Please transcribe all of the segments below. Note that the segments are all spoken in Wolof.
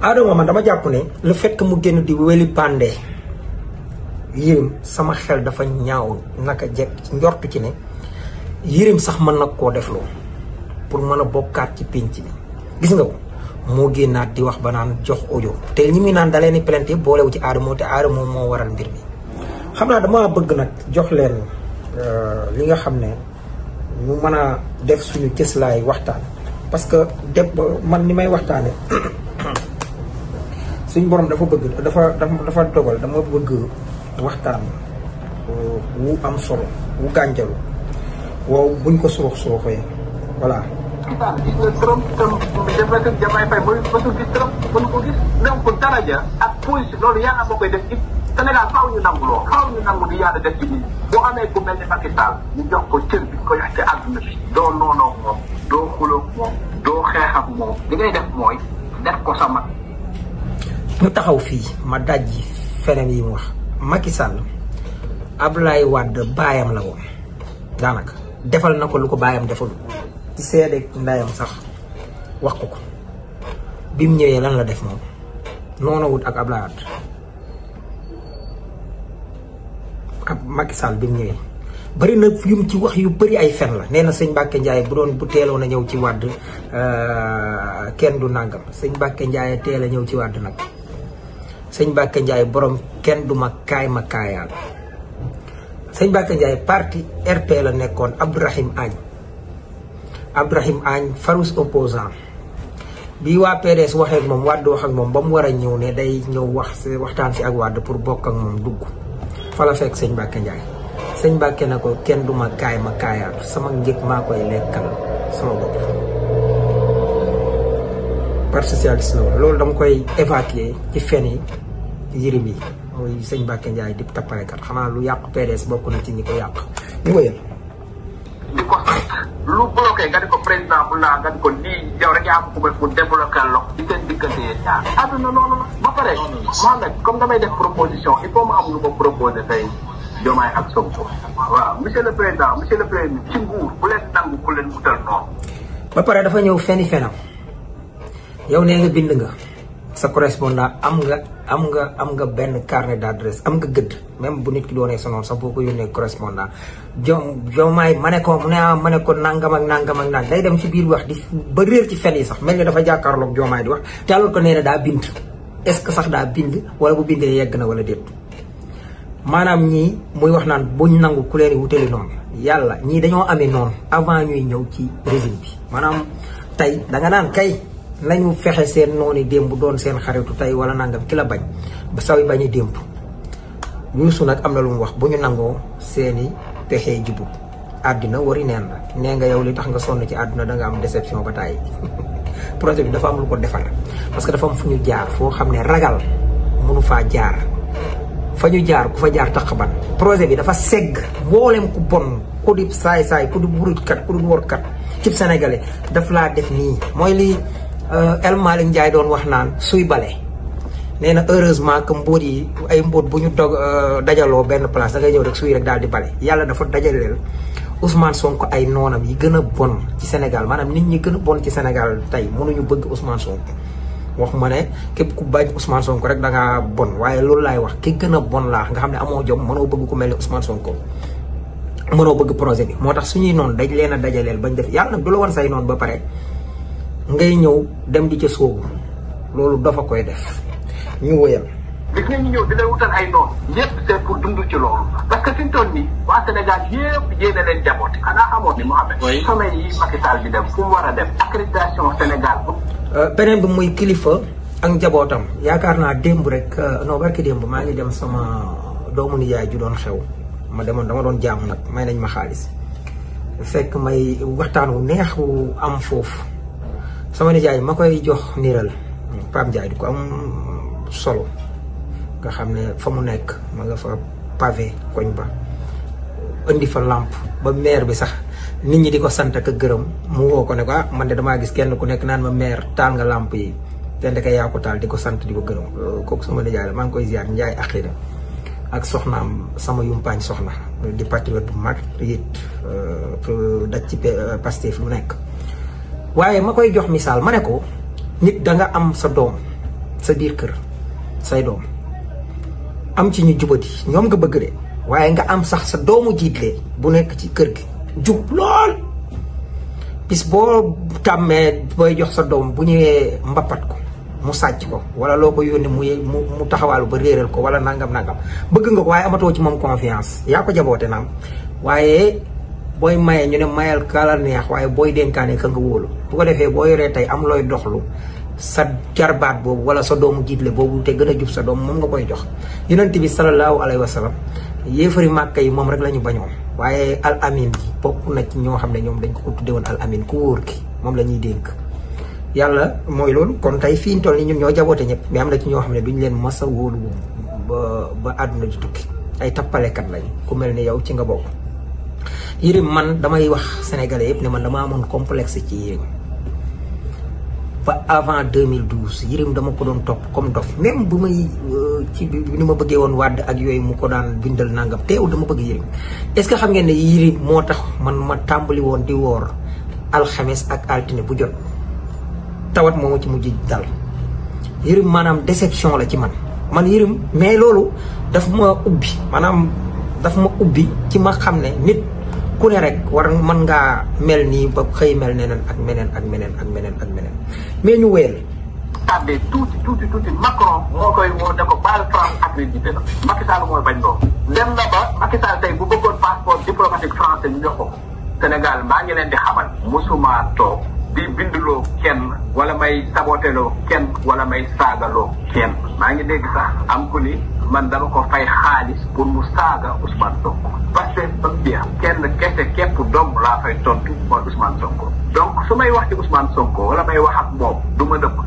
Adama man dama jàpp ne le fait que mu génn di weli pandé Yérim sama xel dafa ñaaw naka jekk njortu ci ne Yérim sax mën na koo def loolu pour mën a bokkaat ci pénc bi gis nga ko moo génnaat di wax ba naan jox audio te ñi muy naan da leen di plainte yëpp boolewu ci Adamo te Adamo moo waral mbir mi. xam naa dama bëgg nag jox leen li nga xam ne ñu mën a def suñu cëslaay waxtaan parce que man ni may waxtaane suñu borom dafa bëgg dafa dogal dama bëgg waxtaan wu am solo wu gànjalu wow buñ ko suruxee voilà. gis nga Trump tam dafa def Diomaye Faye mooy mësul gis Trump mënu ko gis donc daraja ak position loolu yàlla moo koy def ci Sénégal faaw ñu nangu lool faaw ñu nangu di yàlla def ci nit boo amee ku mel ni Macky Sall ñu jox ko cër bi ko jox ci àdduna bi doo noonoo moom doo xuloo moom doo xeex ak moom li ngay def mooy def ko sama. ñu taxaw fii ma dajji feneen yi mu wax Macky Sall Abdoulaye Wade baayam la woon daanaka defal na ko lu ko baayam defal ci seede ndayam sax wax ko bi mu ñëwee lan la def moom noonu wut ak Abdoulaye Wade ak Macky Sall bi mu ñëwee bëri na yu mu ci wax yu bëri ay fen la nee na sëñ Mbacke Ndiaye bu teeloon a ñëw ci Wade kenn du nàngam sëñ Mbacke Ndiaye teel a ñëw ci Wade nag sëñ Mbacke Ndiaye borom kenn du ma kaayaal sëñ Mbacke Ndiaye parti RP la nekkoon Abdourahim Agne farouche opposant bi waa PDS waxee ak moom Wade wax ak moom ba mu war a ñëw ne day ñëw waxtaan si ak Wade pour bokk ak moom dugg fa la fekk sëñ Mbacke Ndiaye sëñ Mbacke na ko kenn du ma kaayaal sama njëg maa koy lekkal sama bopp. Parti socialiste la loolu dama koy évacuer ci fen yi Yérim yi mooy sëñ Mbacke Ndiaye di tappalekat xanaa lu yàq PDS bokk na ci ñi ko yàq ñu ko yël di ko lu bloqué nga di ko président bu laa nga di ko lii yow rek yaa am ku mu débloqué loxo di seen diggante yee ñaar àdduna noonu la ba pare Mohamed comme damay def proposition il faut ma am lu ko proposé tey Diomaye ak Sonko waaw monsieur le président ci nguur bu leen nangu ku leen wutal noonu ba pare dafa ñëw fenam yow nee nga bind nga sa correspondant am nga benn carnet d'adresse am nga gëdd même bu nit ki doonee sa noonu sax boo ko yónnee correspondant Diomaye ma ne ko nangam ak nang day dem ci biir wax di ba réer ci fen yi sax mel ni dafa jàkkaarloog Diomaye di wax te alors que nee na daa bind est-ce que sax daa bind wala bu bindee yegg na wala déet maanaam ñii muy wax naan buñ nangu ku leen wutali noonu yàlla ñii dañoo amee noonu avant ñuy ñëw ci régime bi maanaam tey danga naan kay nañu fexe seen noonu démb doon seen xaritu tey wala nangam ki la bañ ba saw yi bañu démb Youssou nag am na lu mu wax bu ñu nangoo seeni pexee jubut àddina wari neen la nee nga yow li tax nga sonn ci àdduna da nga am déception ba tàyyi projet bi dafa am lu ko defar parce que dafa am fu ñu jaar foo xam ne ragal mënu faa jaar fa ñu jaar ku fa jaar taqaban projet bi dafa segg mboolem ku bon ku di saay-saay ku di burujkat ku di workat cib sénégalais daf laa def nii mooy li El Malick Ndiaye doon wax naan suy bale nee na heureusement que mbóot yi ay mbóot bu ñu dajaloo benn place da ngay ñëw rek suy rek daal di bale yàlla dafa dajaleel Ousmane Sonko ay noonam yi gën a bon ci Sénégal maanaam nit ñi gën a bon ci Sénégal tey mënuñu bëgg Ousmane Sonko waxuma ne képp ku bañ Ousmane Sonko rek da ngaa bon waaye loolu laay wax ki gën a bon laa nga xam ne amoo jom mënoo bëgg ku mel ni Ousmane Sonko mënoo bëgg projet bi moo tax suñuy noonu dañ leen a dajaleel bañ def yàlla nag du la war say noonu ba pare ngay ñëw dem di ca sóobu loolu dafa koy def ñu wëyal. gis nga ñu ñëw di leen wutal ay noonu ñëpp c'est pour dund ci loolu parce que fi mu toll nii waa Sénégal yëpp yéene leen jabooti xanaa xamoon ni Mohamed. oui sommet yi Macky Sall bi dem fu mu war a dem accréditation Sénégal. beneen bi muy kilifa ak njabootam yaakaar naa démb rek non barki démb maa ngi dem sama doomu nijaay ju doon xew ma demoon dama doon jaamu nag may nañ ma xaalis fekk may waxtaan wu neex wu am foofu sama nijaay ma koy jox niiral Pape Ndiaye di ko am solo nga xam ne fa mu nekk ma nga fa pavé koñ ba indi fa lampe ba maire bi sax nit ñi di ko sant ak gërëm mu woo ko ne ko ah man de damaa gis kenn ku nekk naan ma maire taal nga lampe yi te ndeke yaa ko taal di ko sant di ko gërëm kooku sama nijaay la maa ngi koy ziar Ndiaye Akira ak soxnaam sama yumpaañ soxna di patriote bu mag it daj ci Pastef lu nekk waaye ma koy jox misaal ma ne ko nit da nga am sa doom sa biir kër say doom am ci ñu jubati ñoom nga bëgg de waaye nga am sax sa doomu jiitlee bu nekk ci kër gi jub lool bis boo tàmmee booy jox sa doom bu ñëwee mbappat ko mu sàcc ko wala loo ko yónni mu taxawaalu ba réeral ko wala nangam bëgg nga ko waaye amatoo ci moom confiance yaa ko jaboote naam waaye booy maye ñu ne mayal kala neex waaye booy dénkaane ka nga wóolu bu ko defee boo yoree tey am looy doxlu sa jarbaat boobu wala sa doomu jiitle boobu te gën a jub sa doom moom nga koy jox. yonent bi sallallahu alayhi wa sallam yéefari màkka yi moom rek la ñu bañoon waaye al amin bi bokk na ci ñoo xam ne ñoom dañ ko tudde woon al amin ku wóor ki moom la ñuy dénk. yàlla mooy loolu kon tey fii ñu toll nii ñun ñoo jaboote ñëpp mais am na ci ñoo xam ne duñ leen masa wóolu ba àdduna di tukki ay tappalekat lañ ku mel ni yow ci nga bokk. Yérim man damay wax sénégalais yëpp ne man dama amoon complexe ci Yérim ba avant 2012 Yérim dama ko doon topp comme dof même bu may ci bi ni ma bëggee woon Wàdd ak yooyu mu ko daan bindal nangam teewul dama bëgg Yérim. est-ce que xam ngeen ne Yérim moo tax man ma tàmbali woon di woor alxames ak altine bu jot tawat moomu ci mujj dal Yérim maanaam déception la ci man Yérim mais loolu daf ma ubbi maanaam daf ma ubbi ci ma xam ne nit ku ne rek war mën ngaa mel nii ba xëy mel neneen ak meneen ak meneen ak meneen ak meneen mais ñu wéyal. tardé tuuti Macron moo koy woo ne ko baal France accrédité na Macky Sall mooy bañ loolu. dem na ba Macky Sall tey bu bëggoon passeport diplomatique français ñu jox ko Sénégal maa ngi leen di xamal musuma toog di binduloo kenn wala may saboteloo kenn wala may saagaloo kenn maa ngi dégg sax am ku ni man dama ko fay xaalis pour mu saaga Ousmane Sonko parce que ba mu jeex kenn kese képp dong laa fay tontu mooy Ousmane Sonko donc su may wax ci Ousmane Sonko wala may wax ak moom du ma dëpp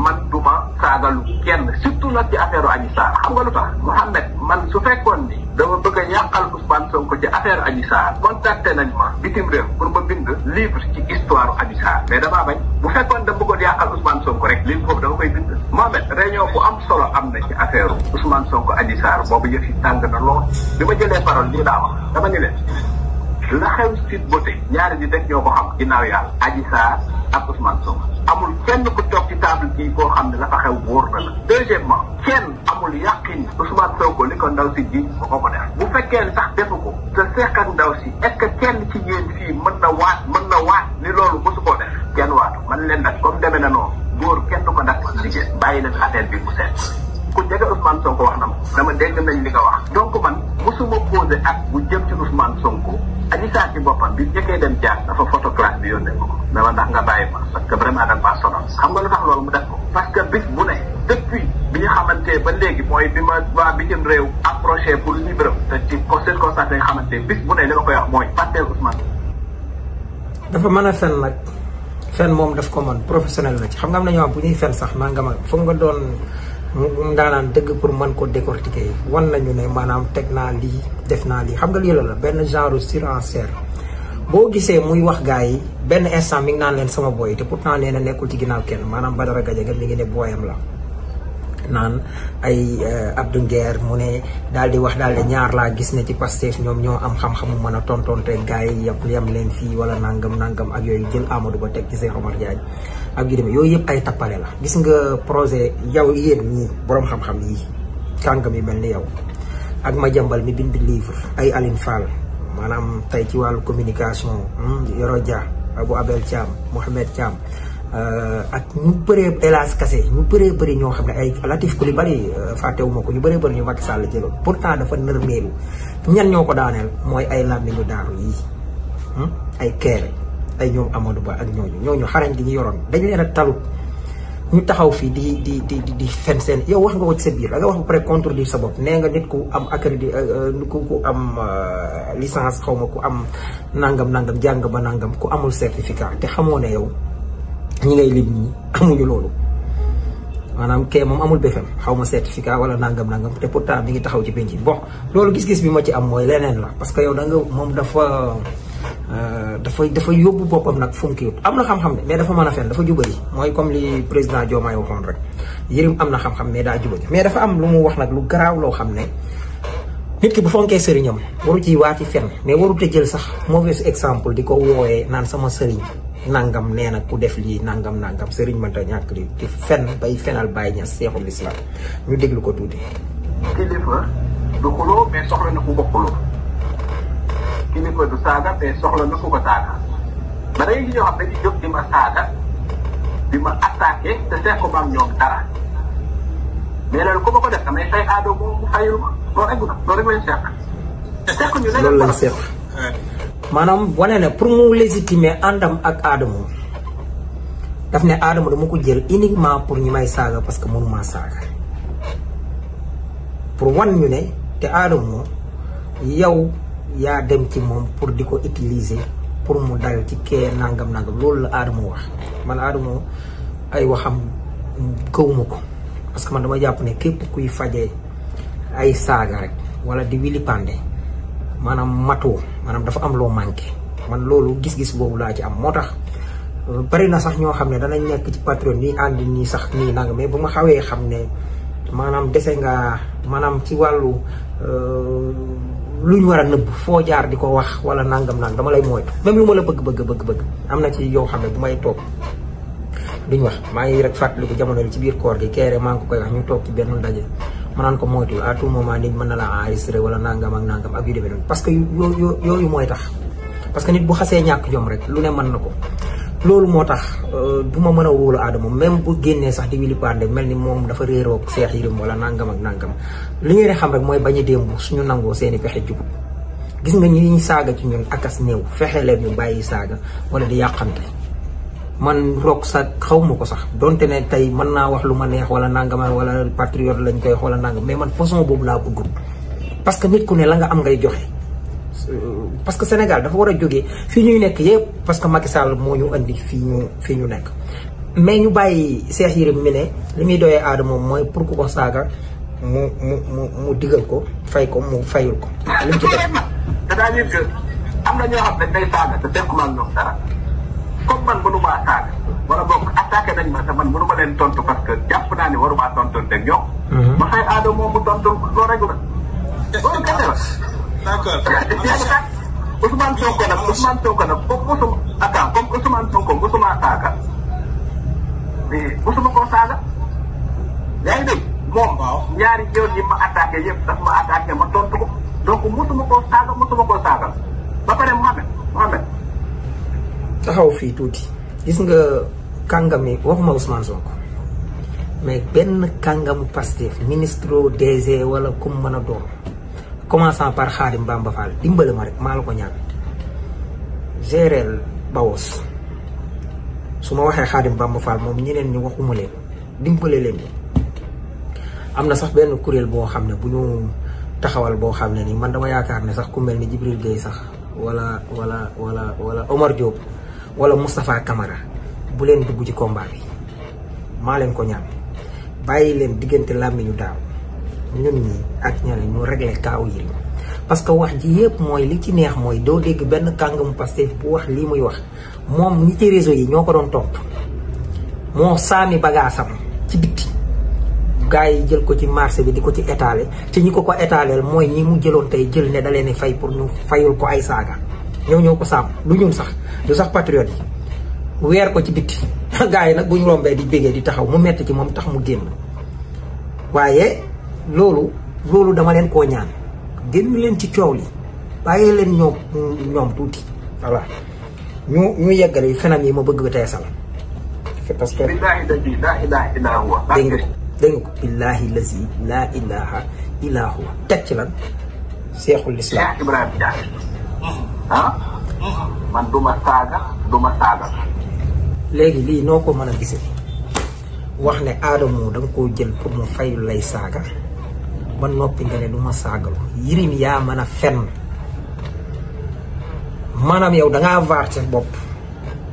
man du ma saagalu kenn surtout nag ci affaire Adji Sarr xam nga lu tax Mouhamed man su fekkoon ni dama bëgg a yàqal Ousmane Sonko ci affaire Adji Sarr contacté nañ ma bitim réew pour ma bind livre ci histoire Adji Sarr mais damaa bañ bu fekkoon da bëggoon yàqal Ousmane Sonko rek livre boobu dama koy bind Mohamed réunion bu am solo am na ci affaire Ousmane Sonko Adji Sarr boobu yëf yi tàng na lool bi ma jëlee parole lii laa wax dama ni leen la xew Sweet Beauté ñaari di rek ñoo ko xam ginnaaw yàlla Adji Sarr ak Ousmane Sonko amul kenn ku toog ci table bii koo xam ne la fa xew wóor na la deuxièmement kenn amul yàqin Ousmane Sonko li ko ndaw si ji ko ko def bu fekkee sax defu ko te seq ak ndaw si est-ce que kenn ci yéen fii mën na waat ni loolu mosu koo def kenn waatu man leen nag comme demee na noonu góor kenn du ko dakk ci jigéen bàyyi leen affaire bi mu seet ku jege Ousmane Sonko wax na ma dama dégg nañ li nga wax donc man mosuma posé ak bu jëm ci Ousmane Sonko Adji Sarr ci boppam bi njëkkee dem jaar dafa photo classe bi yónnee ko dama ndax nga bàyyi ma parce que vraiment da nga maa sonal xam nga lu tax loolu mu def ko parce que bis bu ne depuis bi ñu xamante ba léegi mooy bi ma waa bitim réew approché pour libre te ci circonstance yi nga xamante bis bu ne li ma koy wax mooy fàtteel Ousmane. dafa mën a fen nag fen moom daf ko mën professionnel la ci xam nga am na ñoo bu ñuy fen sax maa nga ma foog nga doon ndaanaan dëgg pour mën ko décortiquer wan nañu ne maanaam teg naa lii def naa lii xam nga lii la benn genre surenchère boo gisee muy wax gars yi benn instant mi ngi naan leen sama booy te pourtant nee na nekkul ci ginnaaw kenn maanaam Badara Gadiaga mi ngi ne booyam la naan ay Abdou Nguer mu ne daal di wax daal di ñaar laa gis ne ci Pastef ñoom ñoo am xam-xamu mën a tontonte gars yi yam leen fii wala nangam ak yooyu jël Amadou Ba teg ci Cheikh Omar Diagne ak yu demee yooyu yëpp ay tappale la gis nga projet yow yéen ñii boroom xam-xam yi kàngam yi mel ni yow ak Madiambal mi bind livre ay Aline Fall maanaam tey ci wàllu communication Yoro Dia Abou Abel Thiam Mohamed Thiam ak ñu bëree Elas Kassé ñu bëree bëri ñoo xam ne ay Latif Coulibaly fàttewuma ko ñu bëree bëri ñu Macky Sall jëloon pourtant dafa nërmeelu ñan ñoo ko daaneel mooy ay làmmiñu daaru yii ay Kéré ay ñoom Amadou Ba ak ñooñu xarañ gi ñu yoroon dañ leen a talut ñu taxaw fii di fen seen yow wax nga ko ci sa biir da nga wax ba pare contredire sa bopp nee nga nit ku am accrédit ku am licence xaw ma ku am nangam jàng ba nangam ku amul certificat te xamoo ne yow ñi ngay lim ñi amuñu loolu maanaam kee moom amul BFM xaw ma certificat wala nangam te pourtant mi ngi taxaw ci penc bon loolu gis-gis bi ma ci am mooy leneen la parce que yow da nga moom dafa yóbbu boppam nag fu mu kiiwut am na xam-xam ne mais dafa mën a fen dafa jubari mooy comme li président Diomaye waxoon rek Yérim am na xam-xam mais daa jubari mais dafa am lu mu wax nag lu garaaw loo xam ne nit ki bu fonkee sëriñam waru ciy waati fen mais waru te jël sax mauvais exemple di ko wooyee naan sama sëriñ nangam nee na ku def lii nangam sëriñ mënta ñàkk li di fen bay fenal Baye Niass Cheikhul Islam ñu déglu ko tuuti. kilifa du xuloo mais soxla na ku ko xuloo kilifa du saaga mais soxla na ku ko saaga ba léegi ñoo xam dañuy jóg di ma saaga di ma attaqué te seq ko am ñoom dara mais loolu ku ma ko def damay fay aado moom mu fayul ma loolu eggu na loolu rek lañ seq. seq ñu leneen loolu lañ seq maanaam wane ne pour mu légitimer àndam ak Adamo daf ne Adamo dama ko jël uniquement pour ñu may saaga parce que mënuma saaga pour wan ñu ne te Adamo yow yaa dem ci moom pour di ko utiliser pour mu dal ci kee nangam loolu la Adamo wax man Adamo ay waxam gëwuma ko parce que man dama jàpp ne képp kuy fajee ay saaga rek wala di wili pande maanaam matoo maanaam dafa am loo manqué man loolu gis-gis boobu laa ci am moo tax bari na sax ñoo xam ne danañ nekk ci patron nii ànd nii sax nii nanga mais bu ma xawee xam ne maanaam dese nga maanaam ci wàllu lu ñu war a nëbb foo jaar di ko wax wala nangam dama lay moytu même lu ma la bëgg am na ci yoo xam ne bu may toog duñ wax maa ngi rek fàttaliku jamono bi ci biir koor gi keere maa ngi ko koy wax ñu toog ci benn ndaje ma naan ko moytu à tout moment nit mën na la enregistré wala nangam ak yu demee noonu parce que yooyu mooy tax parce que nit bu xasee ñàkk jom rek lu ne mën na ko loolu moo tax du ma mën a wóolu Adamo même bu génnee sax di wili pande mel ni moom dafa réeroo ak Cheikh Yérim wala nangam li ngeen di xam rek mooy bañ a démb suñu nangoo seeni pexe jubut gis nga ñi saaga ci ñun akas néew fexe leen ñu bàyyi saaga wala di yàqante man roog sa xaw ma ko sax donte ne tey mën naa wax lu ma neex wala nangam wala patriote lañ koy wala nangam mais man façon boobu laa bëggul parce que nit ku ne la nga am ngay joxe parce que Sénégal dafa war a jógee fii ñuy nekk yëpp parce que Macky Sall moo ñu andi fii ñu nekk mais ñu bàyyi Cheikh Yérim mi ne li muy doyee Adamo mooy pour ku ko saaga mu digal ko fay ko mu fayul ko liñ ci def c'est-à-dire que am na ñoo xam ne day saaga te fekk maa ñoom dara comme man mënumaa saaga wala boog attaqué nañ ma te man mënuma leen tontu parce que jàpp naa ne warumaa tontoon teg ñoom. ma fay Adamo mu tontu loolu rek la loolu kese la. d'accord Ousmane Sonko nag comme Ousmane Sonko musuma saaga mais musuma koo saaga yaa ngi dégg moom ñaari yoon yi ma attaqué yëpp daf ma attaqué ma tontu ko donc musuma koo saaga ba pare Mohamed taxaw fii tuuti gis nga kàngami waxuma Ousmane Sonko mais benn kàngamu Pastef ministre DG wala kum mën a doon commençant par Khadim Bamba Fall dimbale ma rek maa la ko ñaan géreel Bawos su ma waxee Khadim Bamba Fall moom ñeneen ñi waxuma leen dimbale leen am na sax benn kuréel boo xam ne bu ñu taxawal boo xam ne ni man dama yaakaar ne sax ku mel ni Jibril Gueye sax wala Omar Diop wala Moustapha Camara bu leen dugg ci combat bi maa leen ko ñaan bàyyi leen diggante làmmiñu daaw ñun ñi ak ñeneen ñu réglé kaaw Yérim parce que wax ji yëpp mooy li ci neex mooy doo dégg benn kàngamu Pastef bu wax lii muy wax moom ñi ci réseau yi ñoo ko doon topp moo saami bagaasam ci bitti gars yi jël ko ci marché bi di ko ci étaler te ñi ko étaleel mooy ñi mu jëloon tey jël ne da leen fay pour ñu fayul ko ay saaga ñoo ko sàmm lu ñun sax du sax patriote yi weer ko ci bitti gars yi nag bu ñu rombee di bégee di taxaw mu metti ci moom tax mu génn waaye loolu dama leen koo ñaan génn leen ci coow li bàyyi leen ñoom tuuti voilà ñu yeggale fenam yi ma bëgg teesal parce que billaahi lazi laa ilaaha illaa huwa dégg nga ko billaahi lazi laa ilaaha illaa huwa teg ci lan Cheikhul Islam Cheikh Ibrahima Niass man du ma saaga léegi lii noo ko mën a gisee wax ne Adamo da nga koo jël pour mu fayul lay saaga ba noppi nga ne du ma saagalu Yérim yaa mën a fenn maanaam yow dangaa vaar sa bopp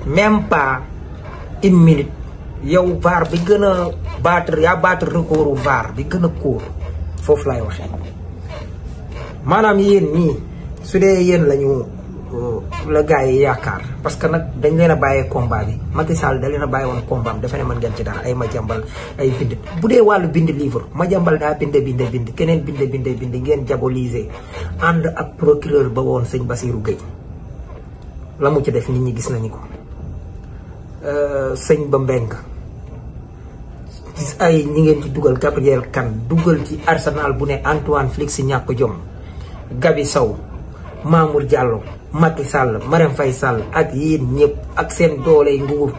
même pas une minute yow vaar bi gën a battre recordu vaar bi gën a kóor foofu laay waxee maanaam yéen ñii su dee yéen la gars yi yaakaar parce que nag dañ leen a bàyyee combat bi Macky Sall da leen a bàyyi woon combat bi dafa ne mën ngeen ci dara ay Madiambal ay bind bu dee wàllu bind livre Madiambal daa bind keneen bind ngeen diaboliser ànd ak procureur ba woon sëñ Bassirou Gueye la mu ci def nit ñi gis nañu ko sëñ ba mbeng ay ñi ngeen ci dugal Gabriel Kane dugal ci Arsenal bu ne Antoine Félix ñàkk jom Gabi Sow Mamour Diallo Macky Sall Marème Faye Sall ak yéen ñëpp ak seen dooley nguur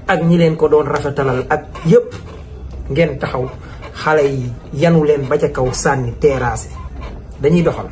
ak ñi leen ko doon rafetalal ak yëpp ngeen taxaw xale yi yanu leen ba ca kaw sànni terrasse dañuy doxal